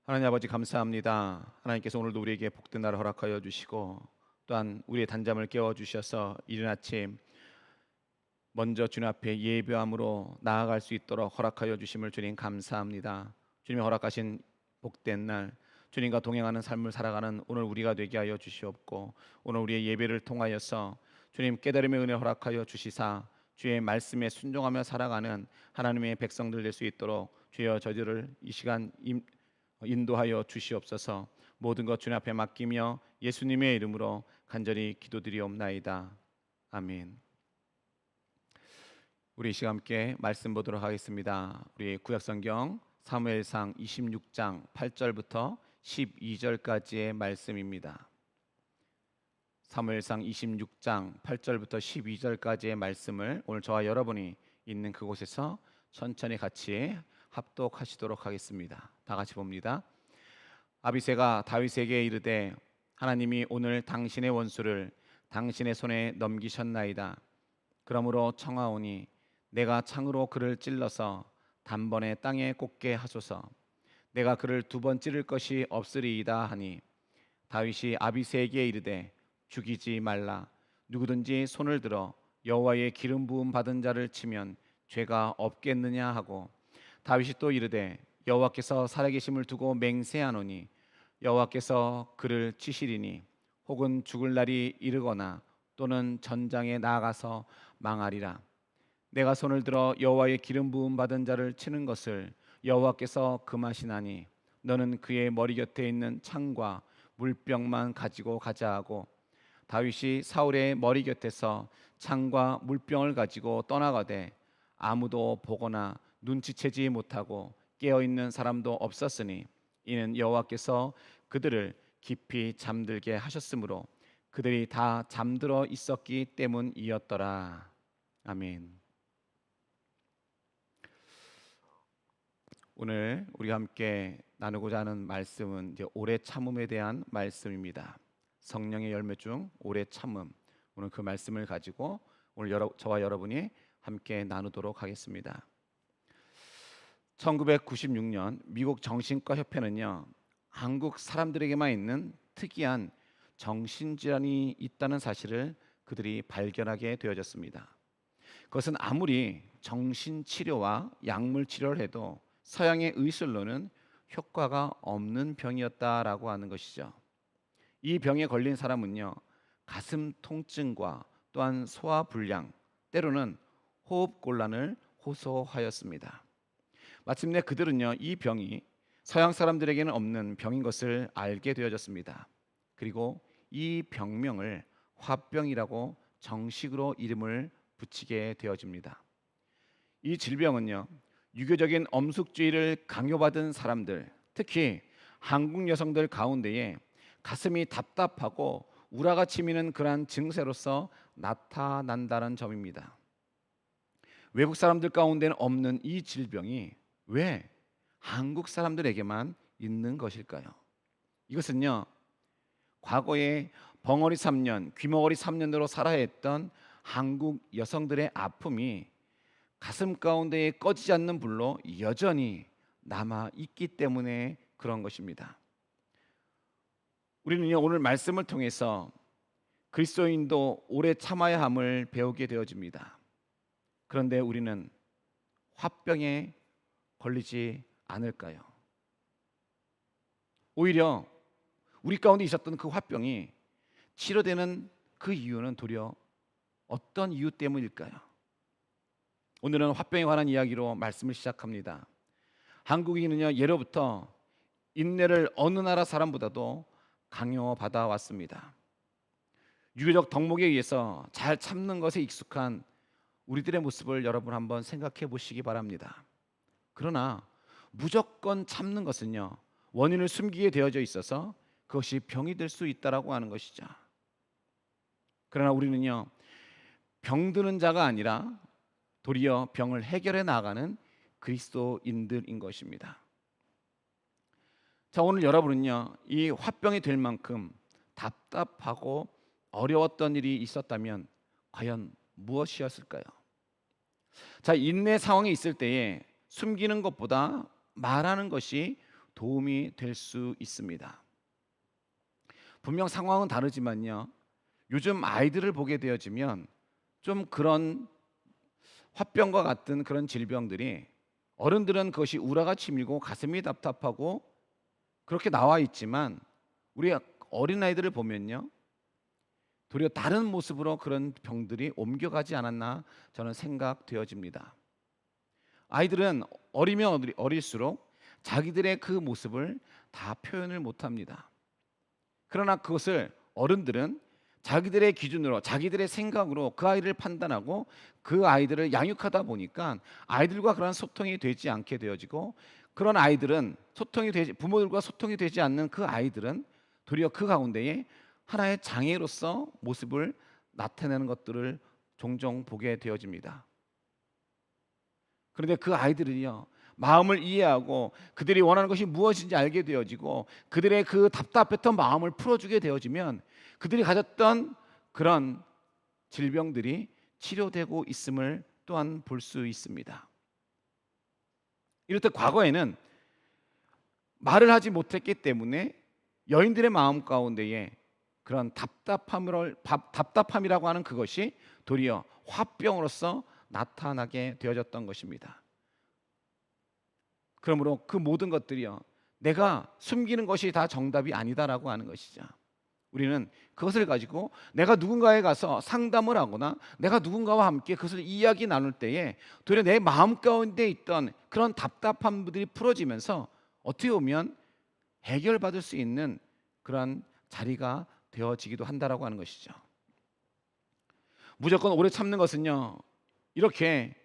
하나님 아버지 감사합니다. 하나님께서 오늘도 우리에게 복된 날을 허락하여 주시고 또한 우리의 단잠을 깨워 주셔서 이른 아침 먼저 주님 앞에 예배함으로 나아갈 수 있도록 허락하여 주심을 주님 감사합니다. 주님이 허락하신 복된 날 주님과 동행하는 삶을 살아가는 오늘 우리가 되게 하여 주시옵고 오늘 우리의 예배를 통하여서 주님 깨달음의 은혜 허락하여 주시사 주의 말씀에 순종하며 살아가는 하나님의 백성들 될 수 있도록 주여 저희를 이 시간 인도하여 주시옵소서. 모든 것 주님 앞에 맡기며 예수님의 이름으로 간절히 기도드리옵나이다. 아멘. 우리 이 시간 함께 말씀 보도록 하겠습니다. 우리 구약성경 사무엘상 26장 8절부터 12절까지의 말씀입니다. 사무엘상 26장 8절부터 12절까지의 말씀을 오늘 저와 여러분이 있는 그곳에서 천천히 같이 합독하시도록 하겠습니다. 다 같이 봅니다. 아비새가 다윗에게 이르되 하나님이 오늘 당신의 원수를 당신의 손에 넘기셨나이다. 그러므로 청하오니 내가 창으로 그를 찔러서 단번에 땅에 꽂게 하소서. 내가 그를 두 번 찌를 것이 없으리이다 하니 다윗이 아비새에게 이르되 죽이지 말라. 누구든지 손을 들어 여호와의 기름 부음 받은 자를 치면 죄가 없겠느냐 하고 다윗이 또 이르되 여호와께서 살아계심을 두고 맹세하노니 여호와께서 그를 치시리니 혹은 죽을 날이 이르거나 또는 전장에 나아가서 망하리라. 내가 손을 들어 여호와의 기름 부음 받은 자를 치는 것을 여호와께서 금하시나니 너는 그의 머리 곁에 있는 창과 물병만 가지고 가자 하고 다윗이 사울의 머리 곁에서 창과 물병을 가지고 떠나가되 아무도 보거나 눈치채지 못하고 깨어있는 사람도 없었으니 이는 여호와께서 그들을 깊이 잠들게 하셨으므로 그들이 다 잠들어 있었기 때문이었더라. 아멘. 오늘 우리가 함께 나누고자 하는 말씀은 이제 오래 참음에 대한 말씀입니다. 성령의 열매 중 오래 참음. 오늘 그 말씀을 가지고 오늘 저와 여러분이 함께 나누도록 하겠습니다. 1996년 미국 정신과 협회는요, 한국 사람들에게만 있는 특이한 정신질환이 있다는 사실을 그들이 발견하게 되어졌습니다. 그것은 아무리 정신치료와 약물치료를 해도 서양의 의술로는 효과가 없는 병이었다라고 하는 것이죠. 이 병에 걸린 사람은요, 가슴 통증과 또한 소화불량, 때로는 호흡곤란을 호소하였습니다. 마침내 그들은요, 이 병이 서양 사람들에게는 없는 병인 것을 알게 되어졌습니다. 그리고 이 병명을 화병이라고 정식으로 이름을 붙이게 되어집니다. 이 질병은요, 유교적인 엄숙주의를 강요받은 사람들, 특히 한국 여성들 가운데에 가슴이 답답하고 우라가 치미는 그러한 증세로서 나타난다는 점입니다. 외국 사람들 가운데는 없는 이 질병이 왜 한국 사람들에게만 있는 것일까요? 이것은요, 과거에 벙어리 3년, 귀머거리 3년으로 살아야 했던 한국 여성들의 아픔이 가슴 가운데에 꺼지지 않는 불로 여전히 남아 있기 때문에 그런 것입니다. 우리는요, 오늘 말씀을 통해서 그리스도인도 오래 참아야 함을 배우게 되어집니다. 그런데 우리는 화병에 걸리지 않을까요? 오히려 우리 가운데 있었던 그 화병이 치료되는 그 이유는 도리어 어떤 이유 때문일까요? 오늘은 화병에 관한 이야기로 말씀을 시작합니다. 한국인은요, 예로부터 인내를 어느 나라 사람보다도 강요받아 왔습니다. 유교적 덕목에 의해서 잘 참는 것에 익숙한 우리들의 모습을 여러분 한번 생각해 보시기 바랍니다. 그러나 무조건 참는 것은요, 원인을 숨기게 되어져 있어서 그것이 병이 될 수 있다라고 하는 것이죠. 그러나 우리는요, 병드는 자가 아니라 도리어 병을 해결해 나가는 그리스도인들인 것입니다. 자, 오늘 여러분은요, 이 화병이 될 만큼 답답하고 어려웠던 일이 있었다면 과연 무엇이었을까요? 자, 인내 상황에 있을 때에 숨기는 것보다 말하는 것이 도움이 될 수 있습니다. 분명 상황은 다르지만요. 요즘 아이들을 보게 되어지면 좀 그런 화병과 같은 그런 질병들이, 어른들은 그것이 우라가 치밀고 가슴이 답답하고 그렇게 나와 있지만 우리 어린아이들을 보면요. 도리어 다른 모습으로 그런 병들이 옮겨가지 않았나 저는 생각되어집니다. 아이들은 어리면 어릴수록 자기들의 그 모습을 다 표현을 못합니다. 그러나 그것을 어른들은 자기들의 기준으로 자기들의 생각으로 그 아이를 판단하고 그 아이들을 양육하다 보니까 아이들과 그런 소통이 되지 않게 되어지고, 그런 아이들은 부모들과 소통이 되지 않는 그 아이들은 도리어 그 가운데에 하나의 장애로서 모습을 나타내는 것들을 종종 보게 되어집니다. 그런데 그 아이들은요, 마음을 이해하고 그들이 원하는 것이 무엇인지 알게 되어지고 그들의 그 답답했던 마음을 풀어주게 되어지면 그들이 가졌던 그런 질병들이 치료되고 있음을 또한 볼 수 있습니다. 이렇듯 과거에는 말을 하지 못했기 때문에 여인들의 마음 가운데에 그런 답답함이라고 하는 그것이 도리어 화병으로서 나타나게 되어졌던 것입니다. 그러므로 그 모든 것들이요, 내가 숨기는 것이 다 정답이 아니다라고 하는 것이죠. 우리는 그것을 가지고 내가 누군가에 가서 상담을 하거나 내가 누군가와 함께 그것을 이야기 나눌 때에 도리어 내 마음 가운데 있던 그런 답답함들이 풀어지면서 어떻게 보면 해결받을 수 있는 그런 자리가 되어지기도 한다라고 하는 것이죠. 무조건 오래 참는 것은요, 이렇게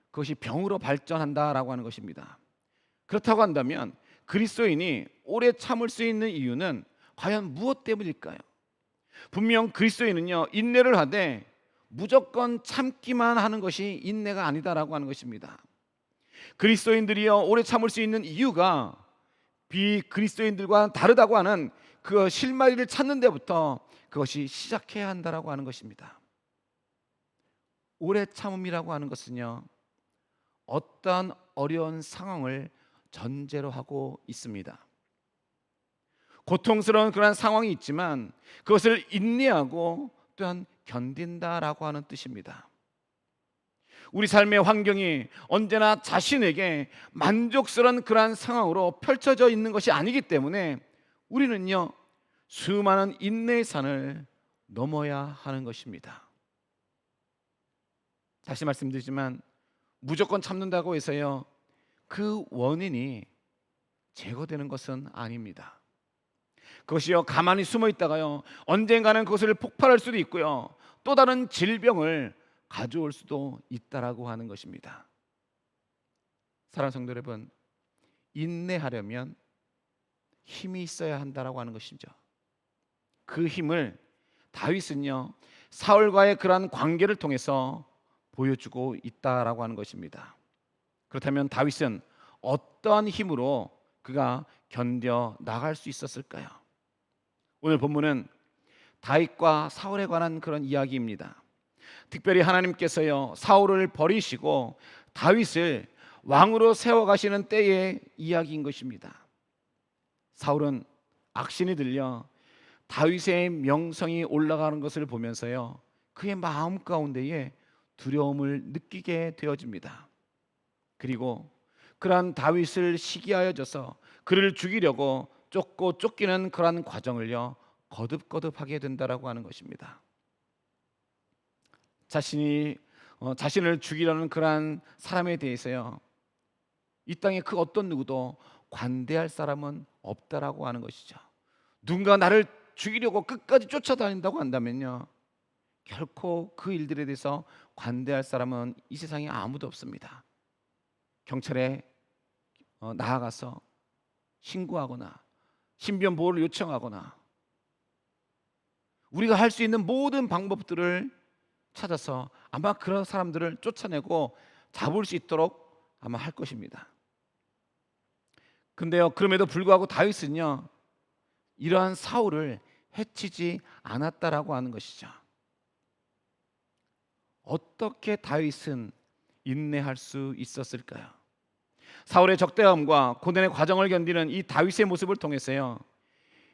그것이 병으로 발전한다라고 하는 것입니다. 그렇다고 한다면 그리스도인이 오래 참을 수 있는 이유는 과연 무엇 때문일까요? 분명 그리스도인은요, 인내를 하되 무조건 참기만 하는 것이 인내가 아니다라고 하는 것입니다. 그리스도인들이요, 오래 참을 수 있는 이유가 비그리스도인들과 다르다고 하는 그 실마리를 찾는 데부터 그것이 시작해야 한다라고 하는 것입니다. 오래 참음이라고 하는 것은요, 어떤 어려운 상황을 전제로 하고 있습니다. 고통스러운 그런 상황이 있지만 그것을 인내하고 또한 견딘다라고 하는 뜻입니다. 우리 삶의 환경이 언제나 자신에게 만족스러운 그러한 상황으로 펼쳐져 있는 것이 아니기 때문에 우리는요, 수많은 인내의 산을 넘어야 하는 것입니다. 다시 말씀드리지만 무조건 참는다고 해서요, 그 원인이 제거되는 것은 아닙니다. 그것이요, 가만히 숨어 있다가요, 언젠가는 그것을 폭발할 수도 있고요, 또 다른 질병을 가져올 수도 있다라고 하는 것입니다. 사랑하는 성도 여러분, 인내하려면 힘이 있어야 한다라고 하는 것이죠. 그 힘을 다윗은요, 사울과의 그러한 관계를 통해서 보여주고 있다라고 하는 것입니다. 그렇다면 다윗은 어떠한 힘으로 그가 견뎌 나갈 수 있었을까요? 오늘 본문은 다윗과 사울에 관한 그런 이야기입니다. 특별히 하나님께서요, 사울을 버리시고 다윗을 왕으로 세워가시는 때의 이야기인 것입니다. 사울은 악신이 들려 다윗의 명성이 올라가는 것을 보면서요, 그의 마음 가운데에 두려움을 느끼게 되어집니다. 그리고 그러한 다윗을 시기하여져서 그를 죽이려고 쫓고 쫓기는 그러한 과정을요, 거듭거듭하게 된다라고 하는 것입니다. 자신을 죽이려는 그러한 사람에 대해서요, 이 땅에 그 어떤 누구도 관대할 사람은 없다라고 하는 것이죠. 누군가 나를 죽이려고 끝까지 쫓아다닌다고 한다면요, 결코 그 일들에 대해서 관대할 사람은 이 세상에 아무도 없습니다. 경찰에 나아가서 신고하거나 신변 보호를 요청하거나 우리가 할 수 있는 모든 방법들을 찾아서 아마 그런 사람들을 쫓아내고 잡을 수 있도록 아마 할 것입니다. 근데요, 그럼에도 불구하고 다윗은요, 이러한 사울을 해치지 않았다라고 하는 것이죠. 어떻게 다윗은 인내할 수 있었을까요? 사울의 적대감과 고난의 과정을 견디는 이 다윗의 모습을 통해서요,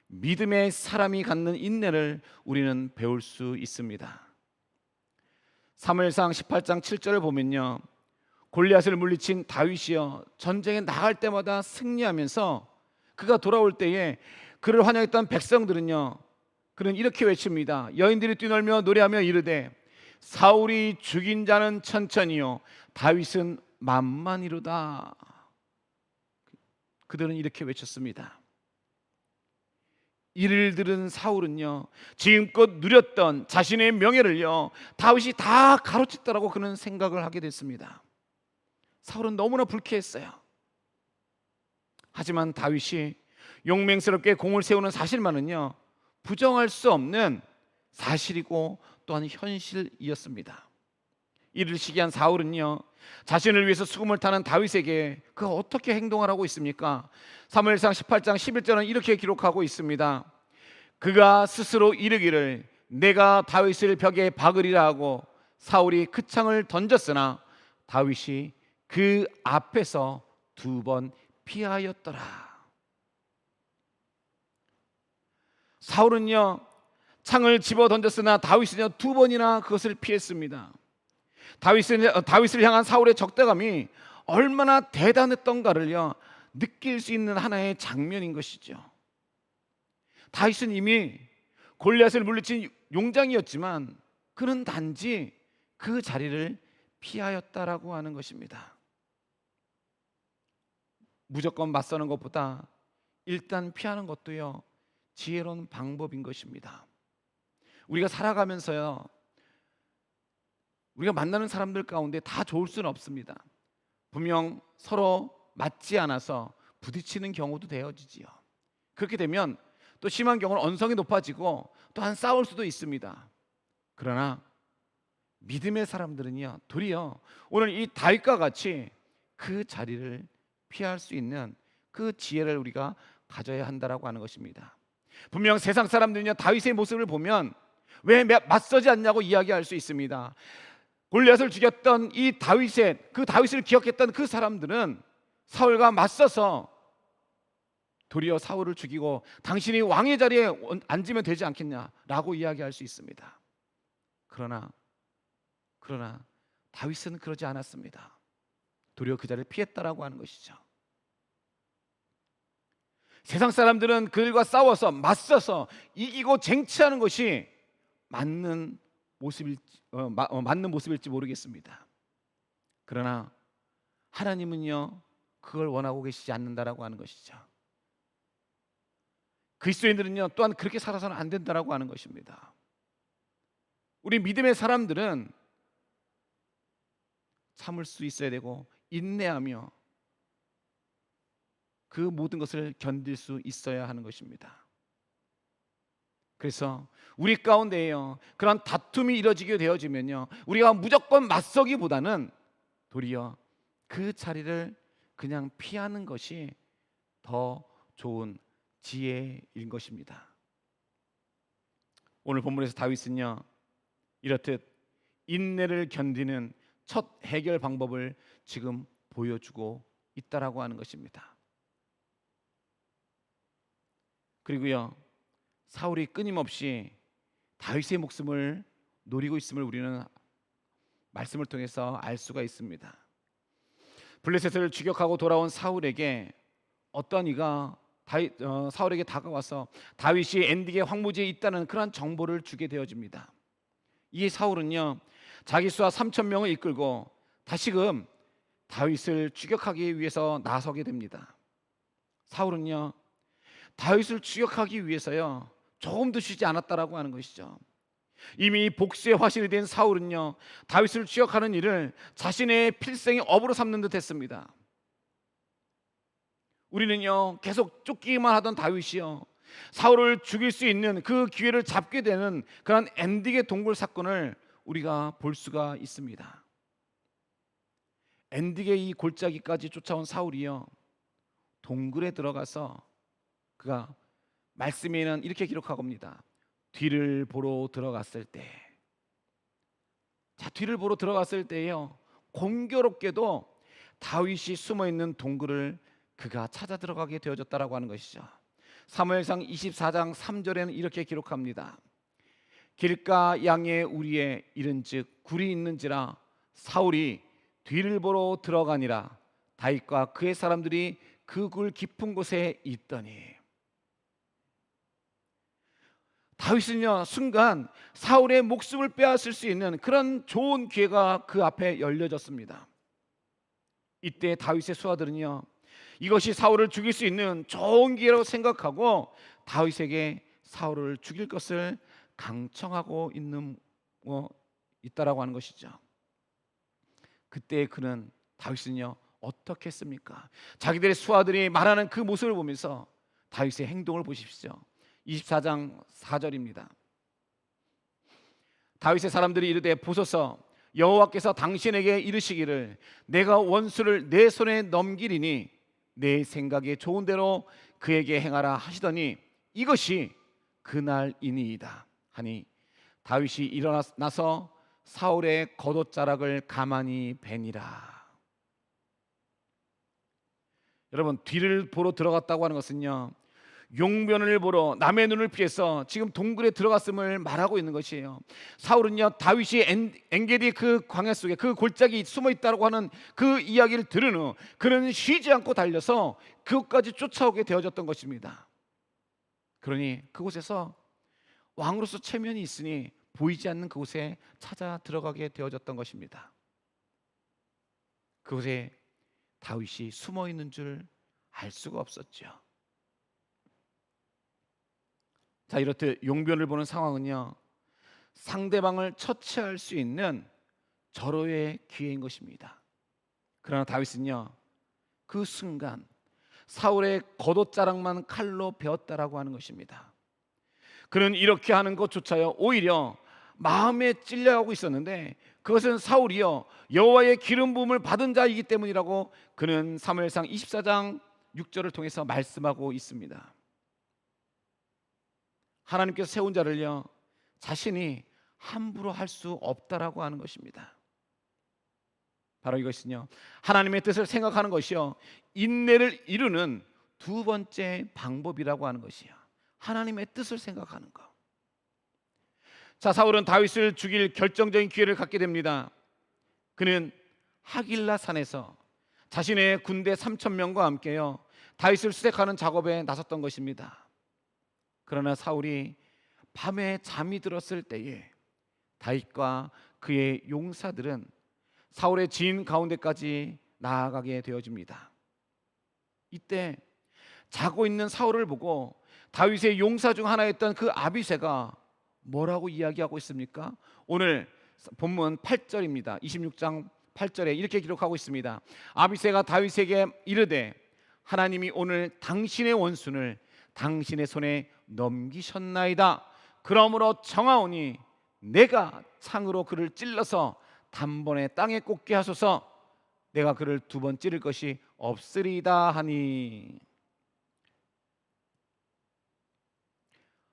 믿음의 사람이 갖는 인내를 우리는 배울 수 있습니다. 사무엘상 18장 7절을 보면요, 골리앗을 물리친 다윗이요 전쟁에 나갈 때마다 승리하면서 그가 돌아올 때에 그를 환영했던 백성들은요, 그는 이렇게 외칩니다. 여인들이 뛰놀며 노래하며 이르되 사울이 죽인 자는 천천히요 다윗은 만만이로다. 그들은 이렇게 외쳤습니다. 이를 들은 사울은요, 지금껏 누렸던 자신의 명예를요 다윗이 다 가로챘다라고 그는 생각을 하게 됐습니다. 사울은 너무나 불쾌했어요. 하지만 다윗이 용맹스럽게 공을 세우는 사실만은요 부정할 수 없는 사실이고 또한 현실이었습니다. 이를 시기한 사울은요, 자신을 위해서 수금을 타는 다윗에게 그가 어떻게 행동하라고 있습니까? 사무엘상 18장 11절은 이렇게 기록하고 있습니다. 그가 스스로 이르기를 내가 다윗을 벽에 박으리라 하고 사울이 그 창을 던졌으나 다윗이 그 앞에서 2번 피하였더라. 사울은요 창을 집어 던졌으나 다윗은요 2번이나 그것을 피했습니다. 다윗을 향한 사울의 적대감이 얼마나 대단했던가를요 느낄 수 있는 하나의 장면인 것이죠. 다윗은 이미 골리앗을 물리친 용장이었지만 그는 단지 그 자리를 피하였다라고 하는 것입니다. 무조건 맞서는 것보다 일단 피하는 것도요 지혜로운 방법인 것입니다. 우리가 살아가면서요, 우리가 만나는 사람들 가운데 다 좋을 수는 없습니다. 분명 서로 맞지 않아서 부딪히는 경우도 되어지지요. 그렇게 되면 또 심한 경우는 언성이 높아지고 또한 싸울 수도 있습니다. 그러나 믿음의 사람들은요 도리어 오늘 이 다윗과 같이 그 자리를 피할 수 있는 그 지혜를 우리가 가져야 한다라고 하는 것입니다. 분명 세상 사람들은요 다윗의 모습을 보면 왜 맞서지 않냐고 이야기할 수 있습니다. 골리앗을 죽였던 이 다윗을 기억했던 그 사람들은 사울과 맞서서 도리어 사울을 죽이고 당신이 왕의 자리에 앉으면 되지 않겠냐라고 이야기할 수 있습니다. 그러나 다윗은 그러지 않았습니다. 도리어 그 자리를 피했다라고 하는 것이죠. 세상 사람들은 그들과 싸워서 맞서서 이기고 쟁취하는 것이 맞는 모습일지 모르겠습니다. 그러나 하나님은요 그걸 원하고 계시지 않는다라고 하는 것이죠. 그리스도인들은요 또한 그렇게 살아서는 안 된다라고 하는 것입니다. 우리 믿음의 사람들은 참을 수 있어야 되고 인내하며 그 모든 것을 견딜 수 있어야 하는 것입니다. 그래서 우리 가운데에요 그런 다툼이 이뤄지게 되어지면요 우리가 무조건 맞서기보다는 도리어 그 자리를 그냥 피하는 것이 더 좋은 지혜인 것입니다. 오늘 본문에서 다윗은요 이렇듯 인내를 견디는 첫 해결 방법을 지금 보여주고 있다라고 하는 것입니다. 그리고요 사울이 끊임없이 다윗의 목숨을 노리고 있음을 우리는 말씀을 통해서 알 수가 있습니다. 블레셋을 추격하고 돌아온 사울에게 어떤 이가 사울에게 다가와서 다윗이 엔디게 황무지에 있다는 그런 정보를 주게 되어집니다. 이 사울은요 자기 수하 3,000명을 이끌고 다시금 다윗을 추격하기 위해서 나서게 됩니다. 사울은요 다윗을 추격하기 위해서요 조금도 쉬지 않았다라고 하는 것이죠. 이미 복수의 화신이 된 사울은요 다윗을 추격하는 일을 자신의 필생의 업으로 삼는 듯 했습니다. 우리는요 계속 쫓기기만 하던 다윗이요 사울을 죽일 수 있는 그 기회를 잡게 되는 그런 엔딩의 동굴 사건을 우리가 볼 수가 있습니다. 엔딩의 이 골짜기까지 쫓아온 사울이요 동굴에 들어가서 그가 말씀에는 이렇게 기록하고 옵니다. 뒤를 보러 들어갔을 때, 뒤를 보러 들어갔을 때요 공교롭게도 다윗이 숨어 있는 동굴을 그가 찾아 들어가게 되어졌다라고 하는 것이죠. 사무엘상 24장 3절에는 이렇게 기록합니다. 길가 양의 우리에 이른즉 굴이 있는지라 사울이 뒤를 보러 들어가니라. 다윗과 그의 사람들이 그 굴 깊은 곳에 있더니. 다윗은요, 순간 사울의 목숨을 빼앗을 수 있는 그런 좋은 기회가 그 앞에 열려졌습니다. 이때 다윗의 수하들은요, 이것이 사울을 죽일 수 있는 좋은 기회라고 생각하고 다윗에게 사울을 죽일 것을 강청하고 있다라고 하는 것이죠. 그때 그는 다윗은요, 어떻게 했습니까? 자기들의 수하들이 말하는 그 모습을 보면서 다윗의 행동을 보십시오. 24장 4절입니다. 다윗의 사람들이 이르되 보소서, 여호와께서 당신에게 이르시기를 내가 원수를 내 손에 넘기리니 내 생각에 좋은 대로 그에게 행하라 하시더니 이것이 그날이니이다 하니 다윗이 일어나서 사울의 겉옷자락을 가만히 베니라. 여러분, 뒤를 보러 들어갔다고 하는 것은요, 용변을 보러 남의 눈을 피해서 지금 동굴에 들어갔음을 말하고 있는 것이에요. 사울은요, 다윗이 엔게디 그 광야 속에 그 골짜기 숨어 있다고 하는 그 이야기를 들은 후 그는 쉬지 않고 달려서 그곳까지 쫓아오게 되어졌던 것입니다. 그러니 그곳에서 왕으로서 체면이 있으니 보이지 않는 그곳에 찾아 들어가게 되어졌던 것입니다. 그곳에 다윗이 숨어 있는 줄 알 수가 없었죠. 자, 이렇듯 용변을 보는 상황은요, 상대방을 처치할 수 있는 절호의 기회인 것입니다. 그러나 다윗은요, 그 순간 사울의 겉옷자락만 칼로 베었다라고 하는 것입니다. 그는 이렇게 하는 것조차요, 오히려 마음에 찔려하고 있었는데 그것은 사울이요, 여호와의 기름 부음을 받은 자이기 때문이라고 그는 사무엘상 24장 6절을 통해서 말씀하고 있습니다. 하나님께서 세운 자를요, 자신이 함부로 할 수 없다라고 하는 것입니다. 바로 이것은요, 하나님의 뜻을 생각하는 것이요, 인내를 이루는 두 번째 방법이라고 하는 것이요, 하나님의 뜻을 생각하는 것. 자, 사울은 다윗을 죽일 결정적인 기회를 갖게 됩니다. 그는 하길라 산에서 자신의 군대 3,000명과 함께요, 다윗을 수색하는 작업에 나섰던 것입니다. 그러나 사울이 밤에 잠이 들었을 때에 다윗과 그의 용사들은 사울의 진 가운데까지 나아가게 되어집니다. 이때 자고 있는 사울을 보고 다윗의 용사 중 하나였던 그 아비새가 뭐라고 이야기하고 있습니까? 오늘 본문 8절입니다. 26장 8절에 이렇게 기록하고 있습니다. 아비새가 다윗에게 이르되 하나님이 오늘 당신의 원수를 당신의 손에 넘기셨나이다. 그러므로 청하오니 내가 창으로 그를 찔러서 단번에 땅에 꽂게 하소서. 내가 그를 두 번 찌를 것이 없으리이다 하니.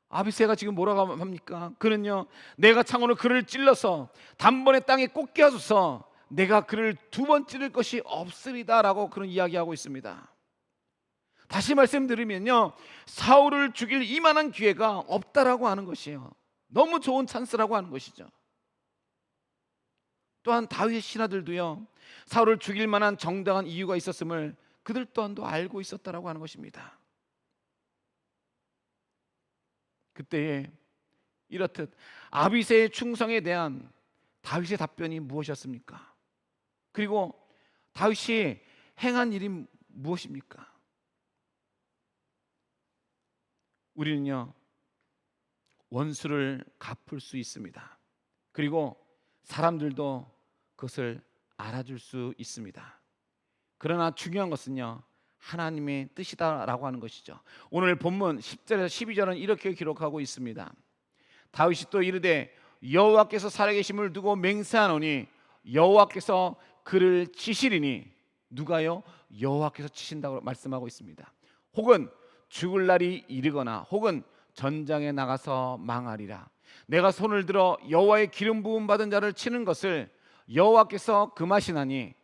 아비새가 지금 뭐라고 합니까? 그는요, 내가 창으로 그를 찔러서 단번에 땅에 꽂게 하소서. 내가 그를 두 번 찌를 것이 없으리다라고 그런 이야기하고 있습니다. 다시 말씀드리면요, 사울을 죽일 이만한 기회가 없다라고 하는 것이에요. 너무 좋은 찬스라고 하는 것이죠. 또한 다윗의 신하들도요, 사울을 죽일 만한 정당한 이유가 있었음을 그들 또한도 알고 있었다라고 하는 것입니다. 그때에 이렇듯 아비새의 충성에 대한 다윗의 답변이 무엇이었습니까? 그리고 다윗이 행한 일이 무엇입니까? 우리는요, 원수를 갚을 수 있습니다. 그리고 사람들도 그것을 알아줄 수 있습니다. 그러나 중요한 것은요, 하나님의 뜻이다라고 하는 것이죠. 오늘 본문 10절에서 12절은 이렇게 기록하고 있습니다. 다윗이 또 이르되 여호와께서 살아계심을 두고 맹세하노니 여호와께서 그를 치시리니. 누가요? 여호와께서 치신다고 말씀하고 있습니다. 혹은 죽을 날이 이르거나 혹은 전장에 나가서 망하리라. 내가 손을 들어 여호와의 기름 부음 받은 자를 치는 것을 여호와께서 금하시나니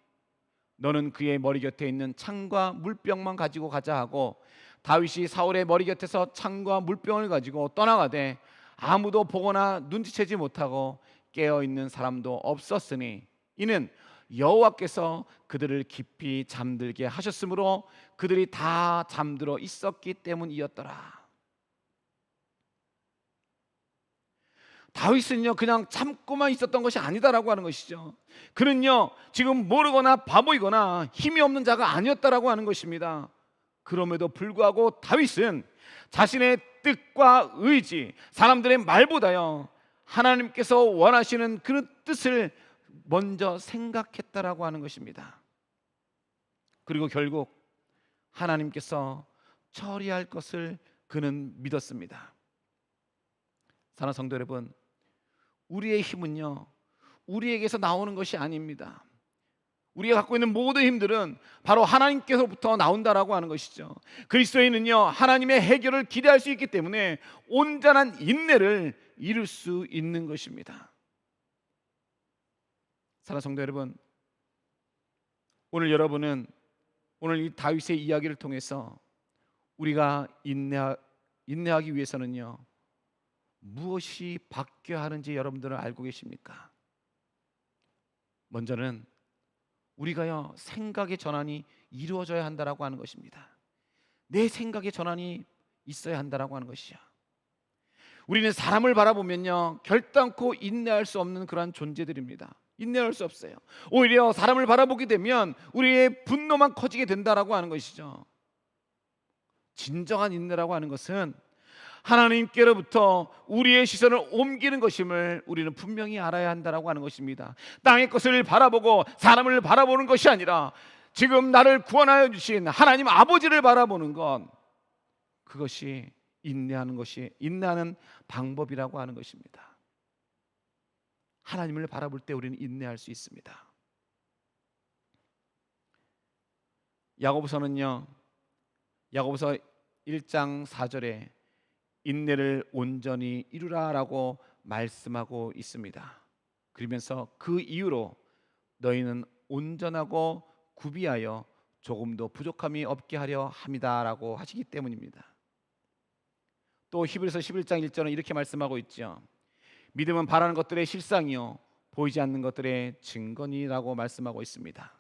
너는 그의 머리 곁에 있는 창과 물병만 가지고 가자 하고 다윗이 사울의 머리 곁에서 창과 물병을 가지고 떠나가되 아무도 보거나 눈치채지 못하고 깨어 있는 사람도 없었으니 이는 여호와께서 그들을 깊이 잠들게 하셨으므로 그들이 다 잠들어 있었기 때문이었더라. 다윗은요 그냥 참고만 있었던 것이 아니다라고 하는 것이죠. 그는요 지금 모르거나 바보이거나 힘이 없는 자가 아니었다라고 하는 것입니다. 그럼에도 불구하고 다윗은 자신의 뜻과 의지, 사람들의 말보다요 하나님께서 원하시는 그 뜻을 먼저 생각했다라고 하는 것입니다. 그리고 결국 하나님께서 처리할 것을 그는 믿었습니다. 사랑하는 성도 여러분, 우리의 힘은요 우리에게서 나오는 것이 아닙니다. 우리가 갖고 있는 모든 힘들은 바로 하나님께서부터 나온다라고 하는 것이죠. 그리스도인은요 하나님의 해결을 기대할 수 있기 때문에 온전한 인내를 이룰 수 있는 것입니다. 사랑하는 성도 여러분, 오늘 여러분은 오늘 이 다윗의 이야기를 통해서 우리가 인내하기 위해서는요 무엇이 바뀌어야 하는지 여러분들은 알고 계십니까? 먼저는 우리가요 생각의 전환이 이루어져야 한다라고 하는 것입니다. 내 생각의 전환이 있어야 한다라고 하는 것이죠. 우리는 사람을 바라보면요 결단코 인내할 수 없는 그러한 존재들입니다. 인내할 수 없어요. 오히려 사람을 바라보게 되면 우리의 분노만 커지게 된다라고 하는 것이죠. 진정한 인내라고 하는 것은 하나님께로부터 우리의 시선을 옮기는 것임을 우리는 분명히 알아야 한다라고 하는 것입니다. 땅의 것을 바라보고 사람을 바라보는 것이 아니라 지금 나를 구원하여 주신 하나님 아버지를 바라보는 것, 그것이 인내하는 방법이라고 하는 것입니다. 하나님을 바라볼 때 우리는 인내할 수 있습니다. 야고보서는요 야고보서 1장 4절에 인내를 온전히 이루라라고 말씀하고 있습니다. 그러면서 그 이유로 너희는 온전하고 구비하여 조금도 부족함이 없게 하려 함이다라고 하시기 때문입니다. 또 히브리서 11장 1절은 이렇게 말씀하고 있죠. 믿음은 바라는 것들의 실상이요 보이지 않는 것들의 증거니라고 말씀하고 있습니다.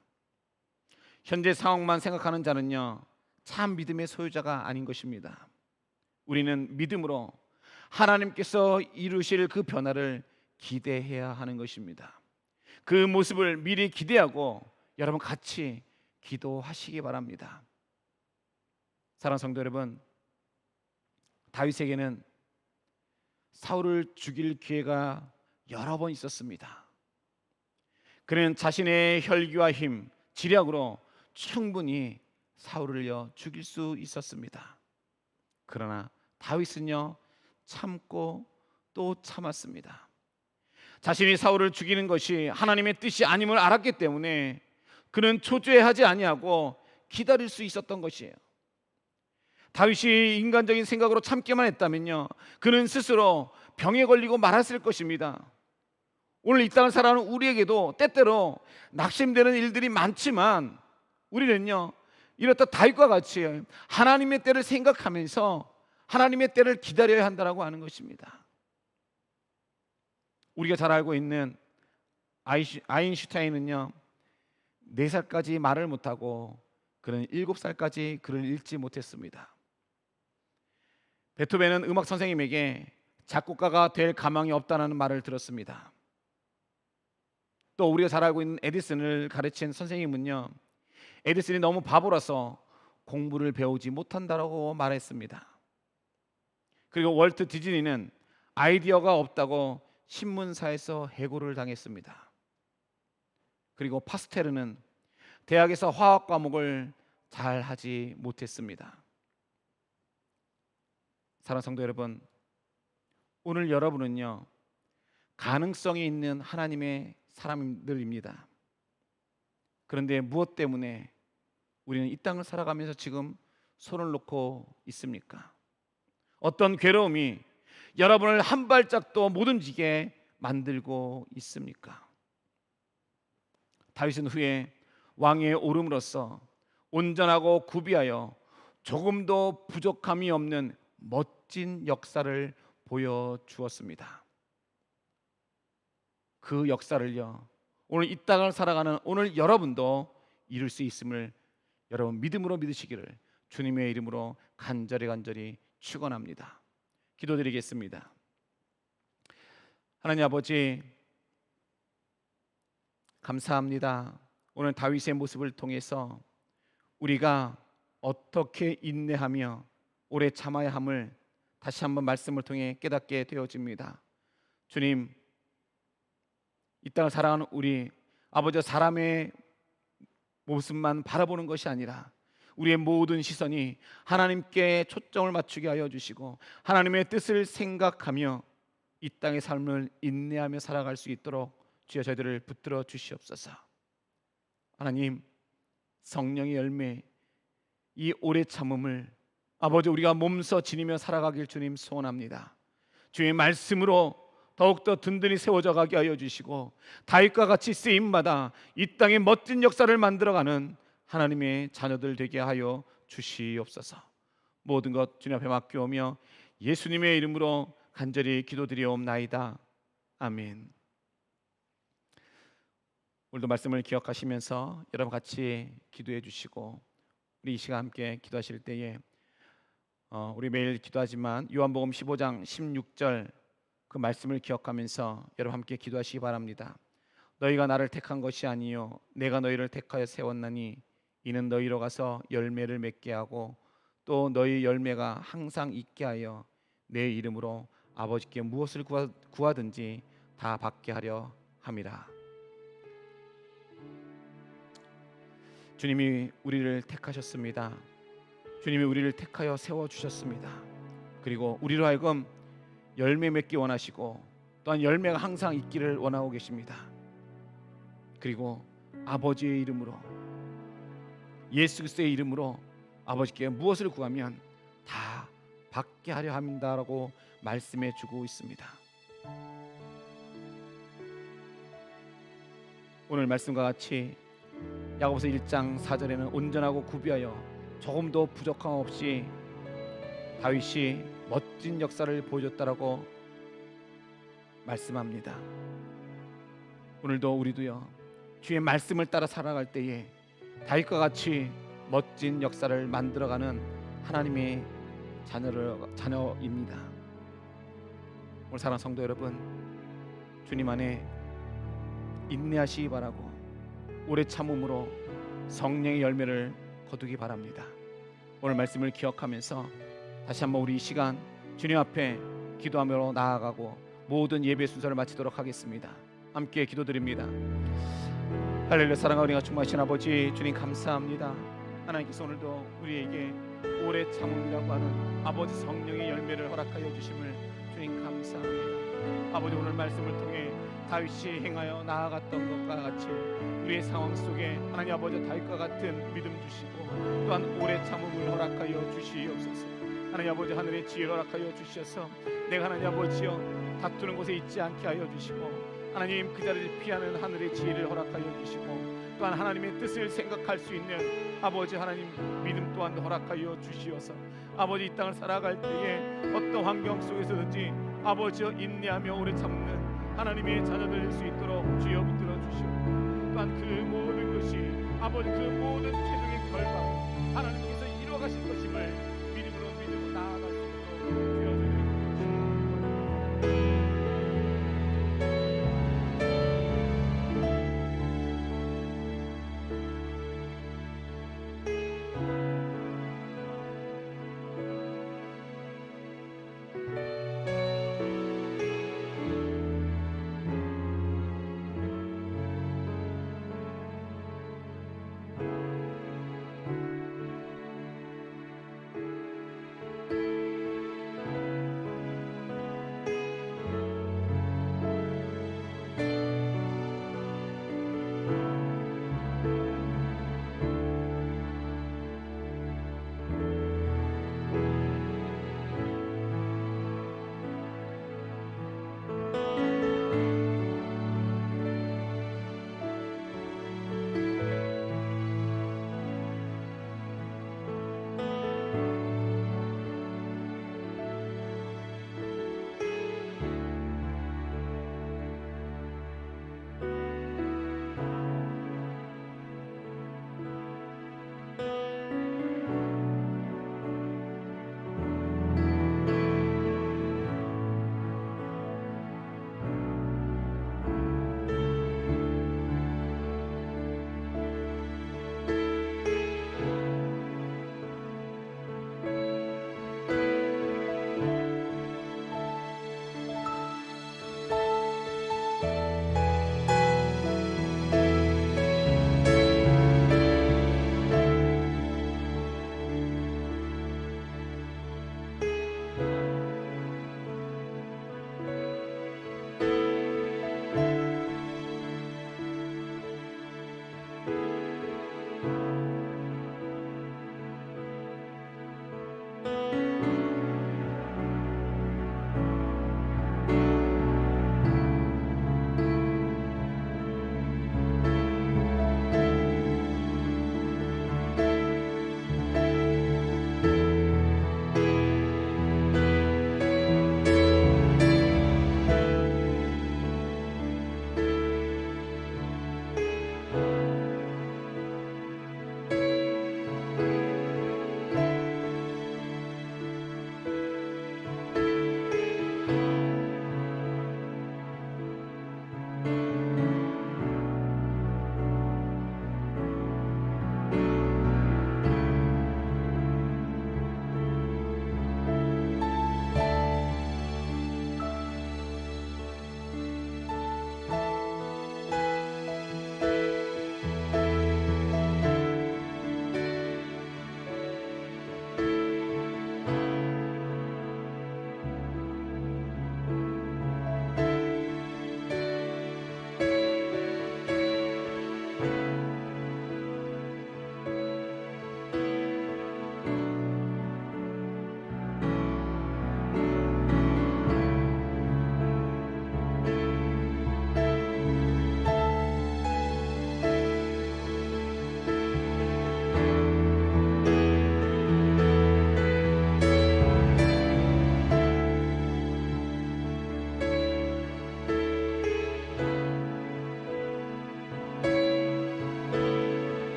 현재 상황만 생각하는 자는요 참 믿음의 소유자가 아닌 것입니다. 우리는 믿음으로 하나님께서 이루실 그 변화를 기대해야 하는 것입니다. 그 모습을 미리 기대하고 여러분 같이 기도하시기 바랍니다. 사랑하는 성도 여러분, 다윗에게는 사울을 죽일 기회가 여러 번 있었습니다. 그는 자신의 혈기와 힘, 지략으로 충분히 사울을요 죽일 수 있었습니다. 그러나 다윗은요 참고 또 참았습니다. 자신이 사울을 죽이는 것이 하나님의 뜻이 아님을 알았기 때문에 그는 초조해하지 아니하고 기다릴 수 있었던 것이에요. 다윗이 인간적인 생각으로 참기만 했다면요 그는 스스로 병에 걸리고 말았을 것입니다. 오늘 이 땅을 살아가는 우리에게도 때때로 낙심되는 일들이 많지만 우리는요 이렇다 다윗과 같이 하나님의 때를 생각하면서 하나님의 때를 기다려야 한다라고 하는 것입니다. 우리가 잘 알고 있는 아인슈타인은요 4살까지 말을 못하고 그는 7살까지 글을 읽지 못했습니다. 베토벤은 음악 선생님에게 작곡가가 될 가망이 없다는 말을 들었습니다. 또 우리가 잘 알고 있는 에디슨을 가르친 선생님은요 에디슨이 너무 바보라서 공부를 배우지 못한다라고 말했습니다. 그리고 월트 디즈니는 아이디어가 없다고 신문사에서 해고를 당했습니다. 그리고 파스테르는 대학에서 화학 과목을 잘 하지 못했습니다. 사랑하는 성도 여러분, 오늘 여러분은요 가능성이 있는 하나님의 사람들입니다. 그런데 무엇 때문에 우리는 이 땅을 살아가면서 지금 손을 놓고 있습니까? 어떤 괴로움이 여러분을 한 발짝도 못 움직이게 만들고 있습니까? 다윗은 후에 왕위에 오름으로써 온전하고 구비하여 조금도 부족함이 없는 멋진 역사를 보여주었습니다. 그 역사를요, 오늘 이 땅을 살아가는 오늘 여러분도 이룰 수 있음을 여러분 믿음으로 믿으시기를 주님의 이름으로 간절히 축원합니다. 기도드리겠습니다. 하나님 아버지, 감사합니다. 오늘 다윗의 모습을 통해서 우리가 어떻게 인내하며 오래 참아야 함을 다시 한번 말씀을 통해 깨닫게 되어집니다. 주님, 이 땅을 살아가는 우리 아버지, 사람의 모습만 바라보는 것이 아니라 우리의 모든 시선이 하나님께 초점을 맞추게 하여 주시고 하나님의 뜻을 생각하며 이 땅의 삶을 인내하며 살아갈 수 있도록 주여 저희들을 붙들어 주시옵소서. 하나님, 성령의 열매, 이 오래 참음을 아버지 우리가 몸소 지니며 살아가길 주님 소원합니다. 주의 말씀으로 더욱더 든든히 세워져 가게 하여 주시고 다윗과 같이 쓰임마다 이 땅에 멋진 역사를 만들어가는 하나님의 자녀들 되게 하여 주시옵소서. 모든 것 주님 앞에 맡겨오며 예수님의 이름으로 간절히 기도드리옵나이다. 아멘. 오늘도 말씀을 기억하시면서 여러분 같이 기도해 주시고 우리 이 시간 함께 기도하실 때에 우리 매일 기도하지만 요한복음 15장 16절 그 말씀을 기억하면서 여러분 함께 기도하시기 바랍니다. 너희가 나를 택한 것이 아니요 내가 너희를 택하여 세웠나니 이는 너희로 가서 열매를 맺게 하고 또 너희 열매가 항상 있게 하여 내 이름으로 아버지께 무엇을 구하든지 다 받게 하려 함이라. 주님이 우리를 택하셨습니다. 주님이 우리를 택하여 세워주셨습니다. 그리고 우리로 하여금 열매 맺기 원하시고 또한 열매가 항상 있기를 원하고 계십니다. 그리고 아버지의 이름으로 예수 그리스도의 이름으로 아버지께 무엇을 구하면 다 받게 하려 합니다라고 말씀해 주고 있습니다. 오늘 말씀과 같이 야고보서 1장 4절에는 온전하고 구비하여 조금도 부족함 없이 다윗이 멋진 역사를 보여줬다라고 말씀합니다. 오늘도 우리도요 주의 말씀을 따라 살아갈 때에 다윗과 같이 멋진 역사를 만들어가는 하나님의 자녀입니다. 오늘 사랑하는 성도 여러분, 주님 안에 인내하시기 바라고 오래 참음으로 성령의 열매를 거두기 바랍니다. 오늘 말씀을 기억하면서 다시 한번 우리 이 시간 주님 앞에 기도하며 나아가고 모든 예배 순서를 마치도록 하겠습니다. 함께 기도드립니다. 할렐루야. 사랑하는 우리가 충만하신 아버지 주님 감사합니다. 하나님께서 오늘도 우리에게 오래 참음이라고 하는 아버지 성령의 열매를 허락하여 주심을 주님 감사합니다. 아버지 오늘 말씀을 통해 다윗이 행하여 나아갔던 것과 같이 우리의 상황 속에 하나님 아버지 다윗과 같은 믿음 주시고 또한 오래 참음을 허락하여 주시옵소서. 하나님 아버지 하늘의 지혜를 허락하여 주셔서 내가 하나님 아버지여 다투는 곳에 있지 않게 하여 주시고 하나님 그 자리를 피하는 하늘의 지혜를 허락하여 주시고 또한 하나님의 뜻을 생각할 수 있는 아버지 하나님 믿음 또한 허락하여 주시어서 아버지 이 땅을 살아갈 때에 어떤 환경 속에서든지 아버지여 인내하며 오래 참는 하나님의 자녀들 될 수 있도록 주여 붙들어 주시고 또한 그 모든 것이 아버지 그 모든 최종의 결과 하나님께서 이루어가신 것임을 믿음으로 믿고 나아갈 수 있도록 주여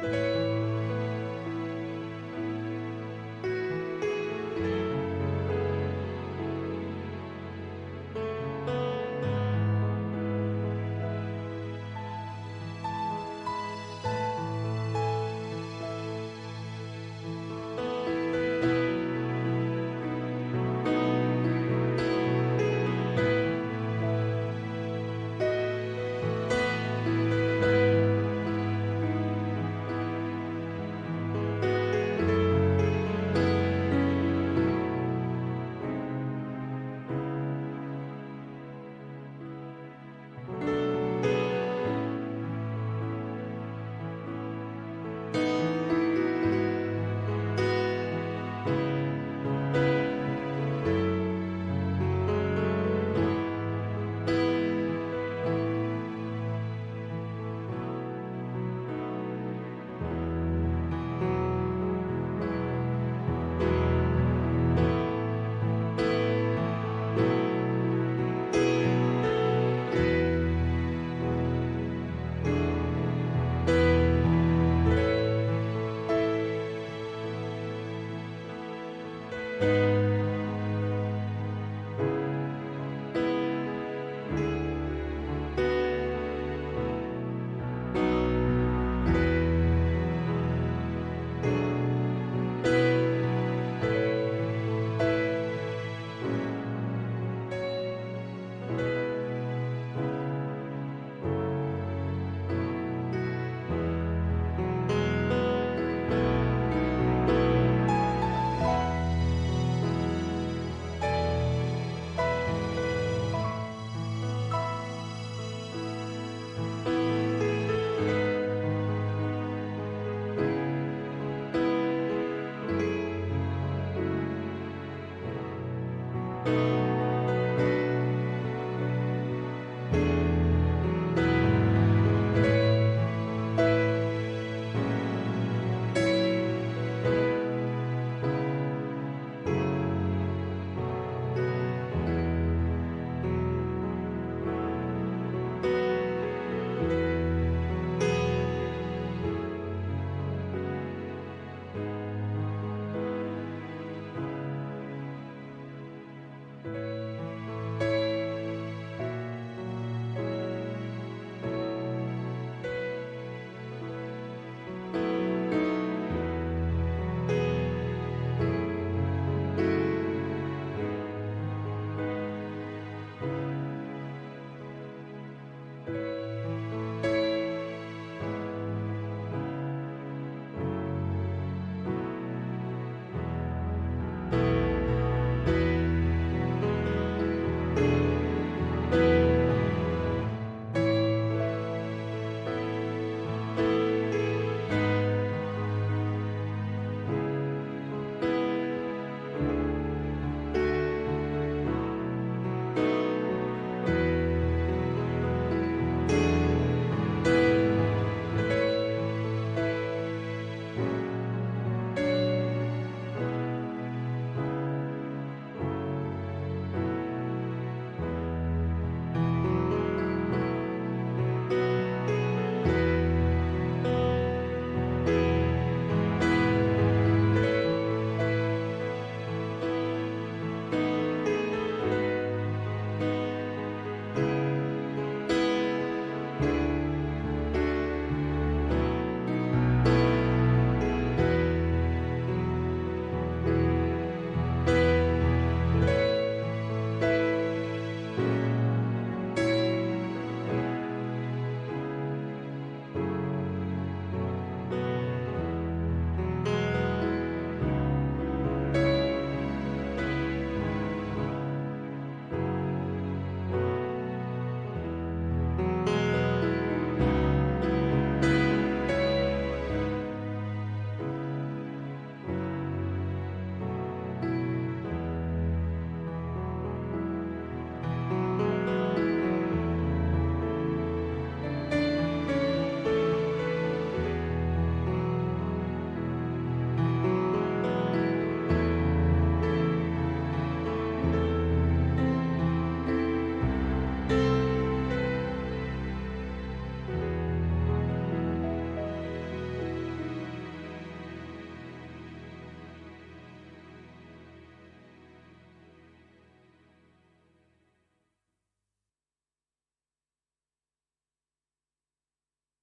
네.